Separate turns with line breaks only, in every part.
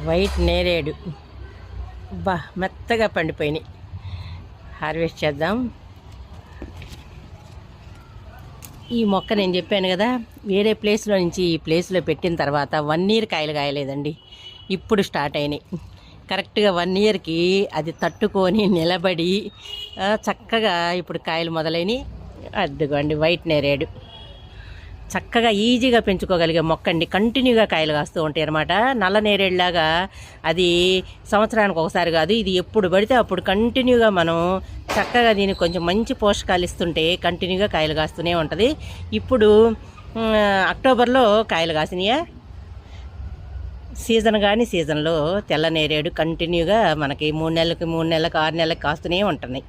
White నేరేడు మెత్తగా పండిపోయినాయి. Harvest చేద్దాం. ఈ మొక్క నేను చెప్పాను కదా, వేరే ప్లేస్లో నుంచి ఈ ప్లేస్లో పెట్టిన తర్వాత 1 ఇయర్ కాయలు కాయలేదండి, ఇప్పుడు స్టార్ట్ అయినాయి. కరెక్ట్గా 1 ఇయర్కి అది తట్టుకొని నిలబడి చక్కగా ఇప్పుడు కాయలు మొదలైనవి. అదిగోండి వైట్ నేరేడు, చక్కగా ఈజీగా పెంచుకోగలిగే మొక్క అండి. కంటిన్యూగా కాయలు కాస్తూ ఉంటాయి అన్నమాట. నల్ల నేరేడులాగా అది సంవత్సరానికి ఒకసారి కాదు, ఇది ఎప్పుడు పడితే అప్పుడు కంటిన్యూగా మనం చక్కగా దీనికి కొంచెం మంచి పోషకాలు ఇస్తుంటే కంటిన్యూగా కాయలు కాస్తూనే ఉంటుంది. ఇప్పుడు అక్టోబర్లో కాయలు కాసినాయా, సీజన్ కానీ సీజన్లో తెల్ల నేరేడు కంటిన్యూగా మనకి 3 నెలలకు 6 నెలలకు కాస్తూనే ఉంటున్నాయి.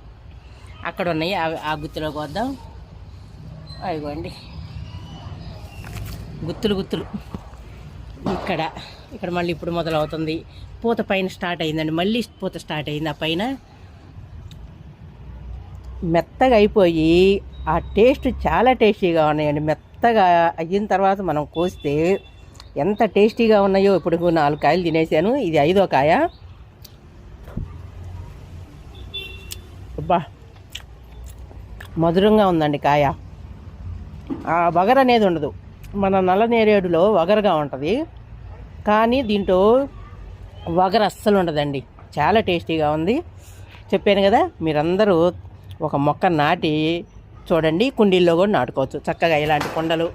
అక్కడ ఉన్నాయి, ఆ గుత్తులోకి వద్దాం. అదిగోండి గుత్తులు ఇక్కడ మళ్ళీ ఇప్పుడు మొదలవుతుంది. పూత పైన స్టార్ట్ అయిందండి, మళ్ళీ పూత స్టార్ట్ అయింది. ఆ పైన మెత్తగా అయిపోయి ఆ టేస్ట్ చాలా టేస్టీగా ఉన్నాయండి. మెత్తగా అయిన తర్వాత మనం కోస్తే ఎంత టేస్టీగా ఉన్నాయో. ఇప్పుడు 4 కాయలు తినేసాను, ఇది 5వ కాయ. మధురంగా ఉందండి కాయ. వగర అనేది ఉండదు. మన నల్ల నేరేడులో వగరగా ఉంటుంది, కానీ దీంట్లో వగర అస్సలు ఉండదండి. చాలా టేస్టీగా ఉంది. చెప్పాను కదా, మీరందరూ ఒక మొక్క నాటి చూడండి. కుండీల్లో కూడా నాటుకోవచ్చు చక్కగా. ఇలాంటి కొండలు